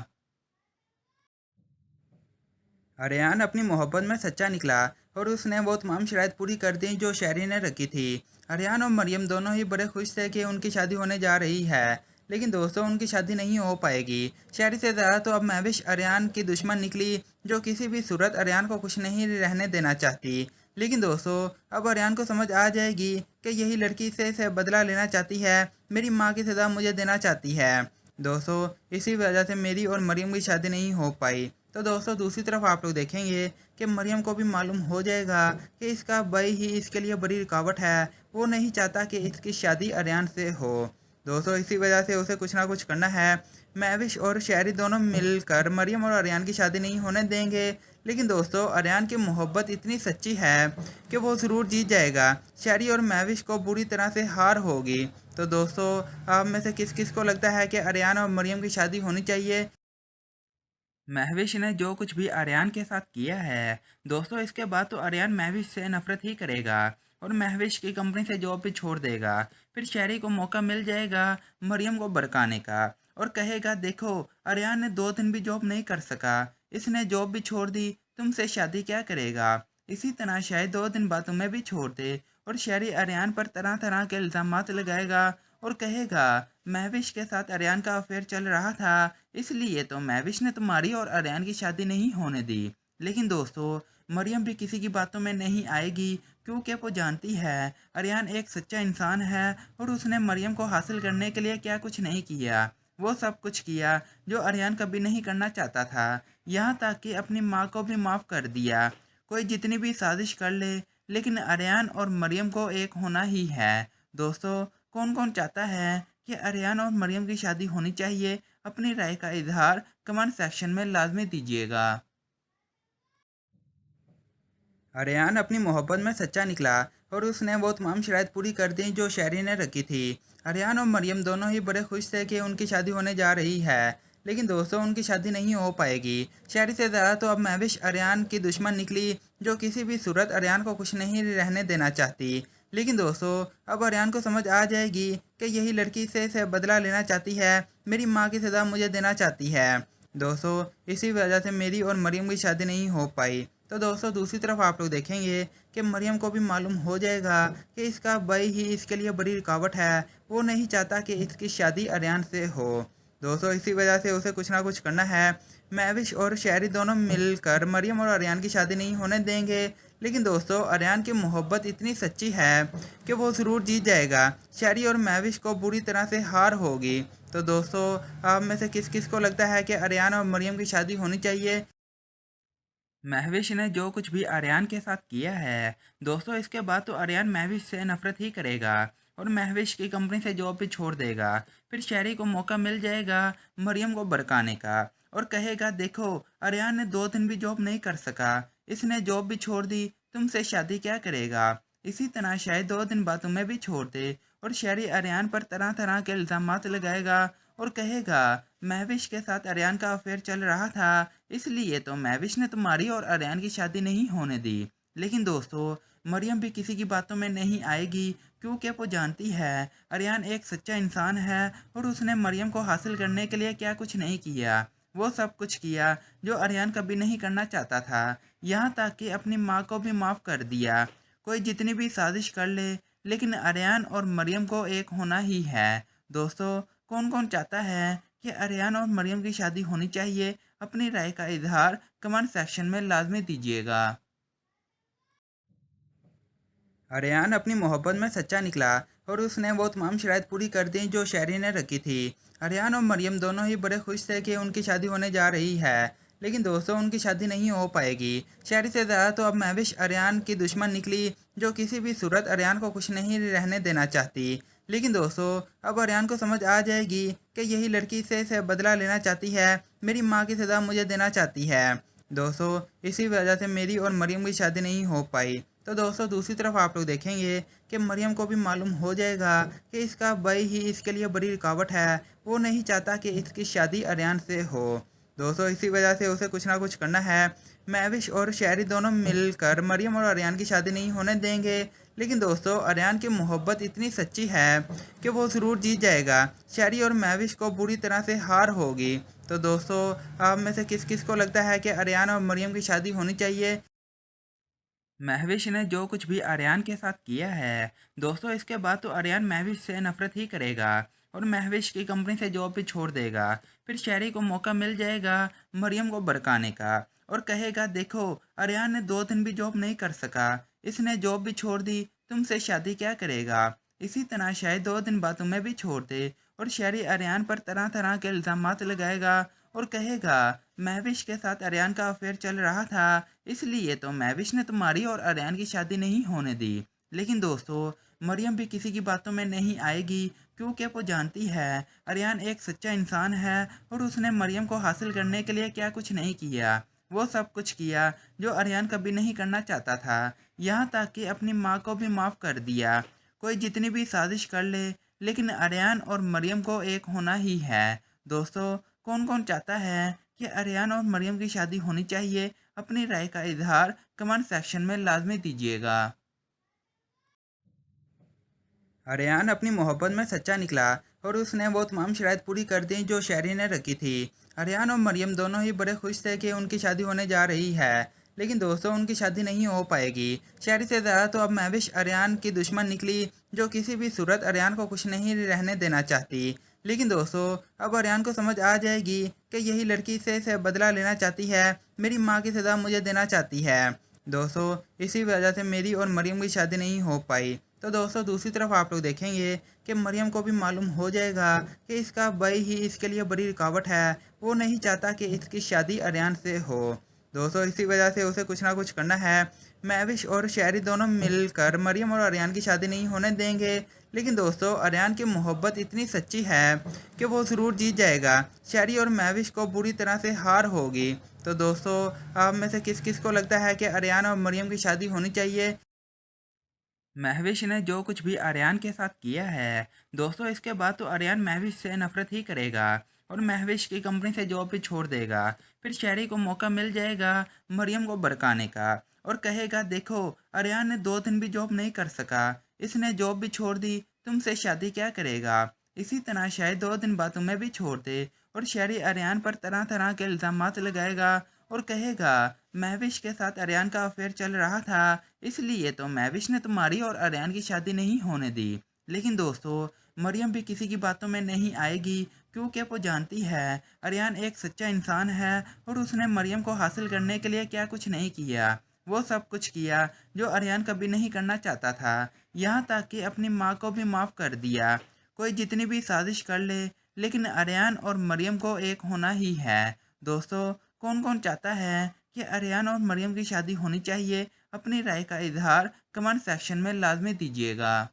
E: आर्यन अपनी मोहब्बत में सच्चा निकला और उसने वो तमाम शराइत पूरी कर दी जो शहरी ने रखी थी। आर्यन और मरियम दोनों ही बड़े खुश थे कि उनकी शादी होने जा रही है, लेकिन दोस्तों उनकी शादी नहीं हो पाएगी। शहरी से ज़्यादा तो अब महविश आर्यन की दुश्मन निकली, जो किसी भी सूरत आर्यन को खुश नहीं रहने देना चाहती। लेकिन दोस्तों अब आर्यन को समझ आ जाएगी कि यही लड़की से बदला लेना चाहती है, मेरी माँ की सज़ा मुझे देना चाहती है। दोस्तों इसी वजह से मेरी और मरियम की शादी नहीं हो पाई। तो दोस्तों दूसरी तरफ आप लोग देखेंगे कि मरियम को भी मालूम हो जाएगा कि इसका भाई ही इसके लिए बड़ी रुकावट है, वो नहीं चाहता कि इसकी शादी आर्यन से हो। दोस्तों इसी वजह से उसे कुछ ना कुछ करना है। महविश और शहरी दोनों मिलकर मरियम और आर्यन की शादी नहीं होने देंगे। लेकिन दोस्तों आर्यन की मोहब्बत इतनी सच्ची है कि वो ज़रूर जीत जाएगा। शहरी और महविश को बुरी तरह से हार होगी। तो दोस्तों आप में से किस किस को लगता है कि आर्यन और मरियम की शादी होनी चाहिए? महविश ने जो कुछ भी आर्यन के साथ किया है दोस्तों, इसके बाद तो आर्यन महविश से नफरत ही करेगा और महविश की कंपनी से जॉब भी छोड़ देगा। फिर शहरी को मौका मिल जाएगा मरियम को भड़काने का और कहेगा देखो आर्यन ने 2 दिन भी जॉब नहीं कर सका, इसने जॉब भी छोड़ दी, तुमसे शादी क्या करेगा। इसी तरह शायद 2 दिन बाद तुम्हें भी छोड़ दे और शहरी आर्यन पर तरह तरह के इल्ज़ामात लगाएगा और कहेगा महविश के साथ आर्यन का अफेयर चल रहा था, इसलिए तो महविश ने तुम्हारी और आर्यन की शादी नहीं होने दी। लेकिन दोस्तों मरियम भी किसी की बातों में नहीं आएगी, क्योंकि वो जानती है आर्यन एक सच्चा इंसान है और उसने मरियम को हासिल करने के लिए क्या कुछ नहीं किया। वो सब कुछ किया जो आर्यन कभी नहीं करना चाहता था, यहाँ तक कि अपनी माँ को भी माफ़ कर दिया। कोई जितनी भी साजिश कर ले, लेकिन आर्यन और मरियम को एक होना ही है। दोस्तों कौन कौन चाहता है कि आर्यन और मरियम की शादी होनी चाहिए? अपनी राय का इजहार कमेंट सेक्शन में लाजमी दीजिएगा। आर्यन अपनी मोहब्बत में सच्चा निकला और उसने वो तमाम शराइत पूरी कर दी जो शहरी ने रखी थी। आर्यन और मरियम दोनों ही बड़े खुश थे कि उनकी शादी होने जा रही है, लेकिन दोस्तों उनकी शादी नहीं हो पाएगी। शहरी से ज़्यादा तो अब महविश आर्यन की दुश्मन निकली, जो किसी भी सूरत आर्यन को खुश नहीं रहने देना चाहती। लेकिन दोस्तों अब आर्यन को समझ आ जाएगी कि यही लड़की से बदला लेना चाहती है, मेरी माँ की सज़ा मुझे देना चाहती है। दोस्तों इसी वजह से मेरी और मरियम की शादी नहीं हो पाई। तो दोस्तों दूसरी तरफ आप लोग देखेंगे कि मरियम को भी मालूम हो जाएगा कि इसका भाई ही इसके लिए बड़ी रुकावट है, वो नहीं चाहता कि इसकी शादी आर्यन से हो। दोस्तों इसी वजह से उसे कुछ ना कुछ करना है। महविश और शहरी दोनों मिलकर मरियम और आर्यन की शादी नहीं होने देंगे। लेकिन दोस्तों अरियान की मोहब्बत इतनी सच्ची है कि वो ज़रूर जीत जाएगा। शहरी और महविश को बुरी तरह से हार होगी। तो दोस्तों आप में से किस किस को लगता है कि अरियान और मरियम की शादी होनी चाहिए? महविश ने जो कुछ भी आर्यन के साथ किया है दोस्तों, इसके बाद तो आर्यन महविश से नफरत ही करेगा और महविश की कंपनी से जॉब भी छोड़ देगा। फिर शहरी को मौका मिल जाएगा मरियम को बरकाने का और कहेगा देखो आर्यन ने 2 दिन भी जॉब नहीं कर सका, इसने जॉब भी छोड़ दी, तुमसे शादी क्या करेगा। इसी तरह शायद 2 दिन बाद तुम्हें भी छोड़ दे और शहरी आर्यन पर तरह तरह के इल्ज़ामात लगाएगा और कहेगा महविश के साथ आर्यन का अफेयर चल रहा था, इसलिए तो महविश ने तुम्हारी और आर्यन की शादी नहीं होने दी। लेकिन दोस्तों मरियम भी किसी की बातों में नहीं आएगी क्योंकि वो जानती है आर्यन एक सच्चा इंसान है और उसने मरियम को हासिल करने के लिए क्या कुछ नहीं किया। वो सब कुछ किया जो आर्यन कभी नहीं करना चाहता था, यहाँ तक कि अपनी माँ को भी माफ़ कर दिया। कोई जितनी भी साजिश कर ले लेकिन आर्यन और मरियम को एक होना ही है। दोस्तों कौन कौन चाहता है कि आर्यन और मरियम की शादी होनी चाहिए? अपनी राय का इजहार कमेंट सेक्शन में लाजमी दीजिएगा। आर्यन अपनी मोहब्बत में सच्चा निकला और उसने वो तमाम शराइत पूरी कर दी जो शहरी ने रखी थी। आर्यन और मरियम दोनों ही बड़े खुश थे कि उनकी शादी होने जा रही है, लेकिन दोस्तों उनकी शादी नहीं हो पाएगी। शहरी से ज़्यादा तो अब महविश आर्यन की दुश्मन निकली जो किसी भी सूरत आर्यन को कुछ नहीं रहने देना चाहती। लेकिन दोस्तों अब आर्यन को समझ आ जाएगी कि यही लड़की से बदला लेना चाहती है, मेरी माँ की सज़ा मुझे देना चाहती है। दोस्तों इसी वजह से मेरी और मरियम की शादी नहीं हो पाई। तो दोस्तों दूसरी तरफ आप लोग देखेंगे कि मरियम को भी मालूम हो जाएगा कि इसका भाई ही इसके लिए बड़ी रुकावट है, वो नहीं चाहता कि इसकी शादी आर्यन से हो। दोस्तों इसी वजह से उसे कुछ ना कुछ करना है। महविश और शहरी दोनों मिलकर मरियम और आर्यन की शादी नहीं होने देंगे। लेकिन दोस्तों आर्यन की मोहब्बत इतनी सच्ची है कि वो ज़रूर जीत जाएगा। शहरी और महविश को बुरी तरह से हार होगी। तो दोस्तों आप में से किस किस को लगता है कि आर्यन और मरियम की शादी होनी चाहिए? महविश ने जो कुछ भी आर्यन के साथ किया है दोस्तों, इसके बाद तो आर्यन महविश से नफरत ही करेगा और महविश की कंपनी से जॉब भी छोड़ देगा। फिर शहरी को मौका मिल जाएगा मरियम को बरकाने का और कहेगा देखो आर्यन ने 2 दिन भी जॉब नहीं कर सका, इसने जॉब भी छोड़ दी, तुमसे शादी क्या करेगा। इसी तरह शायद 2 दिन बाद तुम्हें भी छोड़ दे और शहरी आर्यन पर तरह तरह के इल्ज़ामात लगाएगा और कहेगा महविश के साथ आर्यन का अफेयर चल रहा था, इसलिए तो महविश ने तुम्हारी और आर्यन की शादी नहीं होने दी। लेकिन दोस्तों मरियम भी किसी की बातों में नहीं आएगी क्योंकि वो जानती है आर्यन एक सच्चा इंसान है और उसने मरियम को हासिल करने के लिए क्या कुछ नहीं किया। वो सब कुछ किया जो आर्यन कभी नहीं करना चाहता था, यहाँ तक कि अपनी माँ को भी माफ़ कर दिया। कोई जितनी भी साजिश कर ले लेकिन आर्यन और मरियम को एक होना ही है। दोस्तों कौन कौन चाहता है कि आर्यन और मरियम की शादी होनी चाहिए? अपनी राय का इजहार कमेंट सेक्शन में लाजमी दीजिएगा। आर्यन अपनी मोहब्बत में सच्चा निकला और उसने वो तमाम शराइत पूरी कर दी जो शहरी ने रखी थी। आर्यन और मरियम दोनों ही बड़े खुश थे कि उनकी शादी होने जा रही है, लेकिन दोस्तों उनकी शादी नहीं हो पाएगी। शहरी से ज़्यादा तो अब महविश आर्यन की दुश्मन निकली जो किसी भी सूरत आर्यन को कुछ नहीं रहने देना चाहती। लेकिन दोस्तों अब आर्यन को समझ आ जाएगी कि यही लड़की से बदला लेना चाहती है, मेरी माँ की सज़ा मुझे देना चाहती है। दोस्तों इसी वजह से मेरी और मरियम की शादी नहीं हो पाई। तो दोस्तों दूसरी तरफ आप लोग देखेंगे कि मरियम को भी मालूम हो जाएगा कि इसका भाई ही इसके लिए बड़ी रुकावट है, वो नहीं चाहता कि इसकी शादी आर्यन से हो। दोस्तों इसी वजह से उसे कुछ ना कुछ करना है। महविश और शहरी दोनों मिलकर मरियम और आर्यन की शादी नहीं होने देंगे। लेकिन दोस्तों आर्यन की मोहब्बत इतनी सच्ची है कि वो ज़रूर जीत जाएगा। शहरी और महविश को बुरी तरह से हार होगी। तो दोस्तों आप में से किस किस को लगता है कि आर्यन और मरियम की शादी होनी चाहिए? महविश ने जो कुछ भी आर्यन के साथ किया है दोस्तों, इसके बाद तो आर्यन महविश से नफरत ही करेगा और महविश की कंपनी से जॉब भी छोड़ देगा। फिर शहरी को मौका मिल जाएगा मरियम को बरकाने का और कहेगा देखो आर्यन ने 2 दिन भी जॉब नहीं कर सका, इसने जॉब भी छोड़ दी, तुमसे शादी क्या करेगा। इसी तरह शायद 2 दिन बाद तुम्हें भी छोड़ दे और शहरी आर्यन पर तरह तरह के इल्ज़ामात लगाएगा और कहेगा महविश के साथ आर्यन का अफेयर चल रहा था, इसलिए तो महविश ने तुम्हारी और आर्यन की शादी नहीं होने दी। लेकिन दोस्तों मरियम भी किसी की बातों में नहीं आएगी क्योंकि वो जानती है आर्यन एक सच्चा इंसान है और उसने मरियम को हासिल करने के लिए क्या कुछ नहीं किया। वो सब कुछ किया जो अरियान कभी नहीं करना चाहता था, यहाँ तक कि अपनी माँ को भी माफ़ कर दिया। कोई जितनी भी साजिश कर ले, लेकिन अरियान और मरियम को एक होना ही है। दोस्तों, कौन कौन चाहता है कि अरियान और मरियम की शादी होनी चाहिए? अपनी राय का इजहार कमेंट सेक्शन में लाजमी दीजिएगा।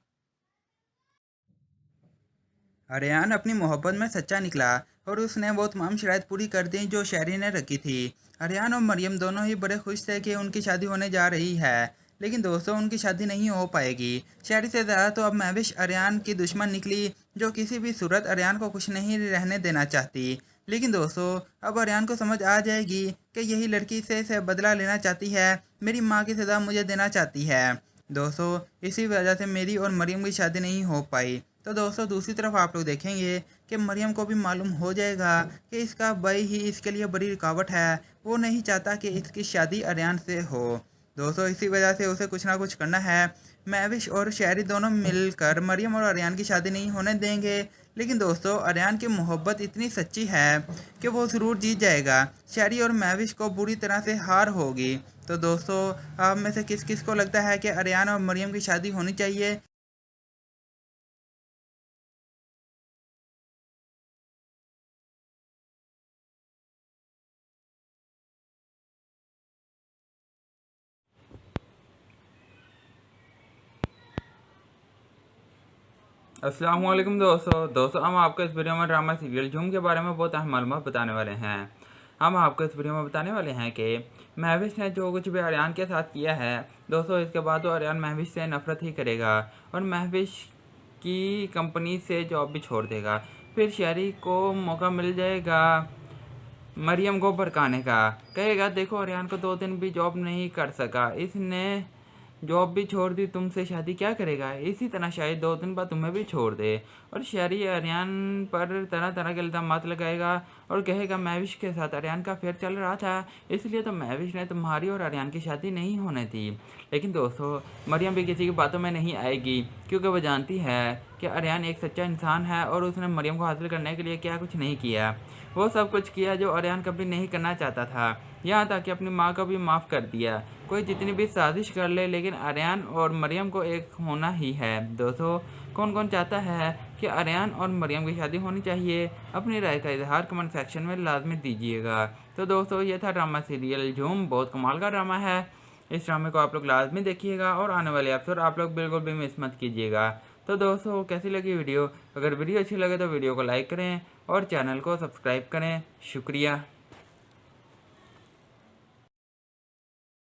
E: अरियान अपनी मोहब्बत में सच्चा निकला और उसने वो तमाम शराइत पूरी कर दी जो शहरी ने रखी थी। अरियान और मरियम दोनों ही बड़े खुश थे कि उनकी शादी होने जा रही है, लेकिन दोस्तों उनकी शादी नहीं हो पाएगी। शहरी से ज़्यादा तो अब महविश अरियान की दुश्मन निकली, जो किसी भी सूरत अरियान को खुश नहीं रहने देना चाहती। लेकिन दोस्तों अब अरियान को समझ आ जाएगी कि यही लड़की से बदला लेना चाहती है, मेरी माँ की सज़ा मुझे देना चाहती है। दोस्तों इसी वजह से मेरी और मरियम की शादी नहीं हो पाई। तो दोस्तों दूसरी तरफ आप लोग देखेंगे कि मरियम को भी मालूम हो जाएगा कि इसका भाई ही इसके लिए बड़ी रुकावट है, वो नहीं चाहता कि इसकी शादी अरियान से हो। दोस्तों इसी वजह से उसे कुछ ना कुछ करना है। महविश और शहरी दोनों मिलकर मरियम और अरियान की शादी नहीं होने देंगे। लेकिन दोस्तों अरियान की मोहब्बत इतनी सच्ची है कि वो ज़रूर जीत जाएगा। शहरी और महविश को बुरी तरह से हार होगी। तो दोस्तों आप में से किस किस को लगता है कि अरियान और मरियम की शादी होनी चाहिए? अस्सलाम वालेकुम दोस्तों हम आपको इस वीडियो में ड्रामा सीरियल झूम के बारे में बहुत अहम मालूमात बताने वाले हैं। हम आपको इस वीडियो में बताने वाले हैं कि महविश ने जो कुछ भी अरियान के साथ किया है दोस्तों, इसके बाद तो अरियान महविश से नफरत ही करेगा और महविश की कंपनी से जॉब भी छोड़ देगा। फिर शहरी को मौका मिल जाएगा मरियम को भड़काने का। कहेगा देखो अरियान को 2 दिन भी जॉब नहीं कर सका, इसने जॉब भी छोड़ दी, तुमसे शादी क्या करेगा? इसी तरह शायद 2 दिन बाद तुम्हें भी छोड़ दे। और शहरी अरियान पर तरह तरह के इल्ज़ामात लगाएगा और कहेगा महविश के साथ अरियान का अफेयर चल रहा था, इसलिए तो महविश ने तुम्हारी और अरियान की शादी नहीं होने दी। लेकिन दोस्तों मरियम भी किसी की बातों में नहीं आएगी, क्योंकि वो जानती है कि अरियान एक सच्चा इंसान है और उसने मरियम को हासिल करने के लिए क्या कुछ नहीं किया। वो सब कुछ किया जो अरियान कभी नहीं करना चाहता था, यहाँ तक कि अपनी माँ को भी माफ़ कर दिया। कोई जितनी भी साजिश कर ले, लेकिन अरियान और मरियम को एक होना ही है। दोस्तों कौन कौन चाहता है कि अरियान और मरियम की शादी होनी चाहिए? अपनी राय का इजहार कमेंट सेक्शन में लाजमी दीजिएगा। तो दोस्तों ये था ड्रामा सीरियल झूम, बहुत कमाल का ड्रामा है। इस ड्रामे को आप लोग लाजमी देखिएगा और आने वाले एपिसोड आप लोग बिल्कुल भी मिस मत कीजिएगा। तो दोस्तों कैसी लगी वीडियो? अगर वीडियो अच्छी लगे तो वीडियो को लाइक करें और चैनल को सब्सक्राइब करें। शुक्रिया।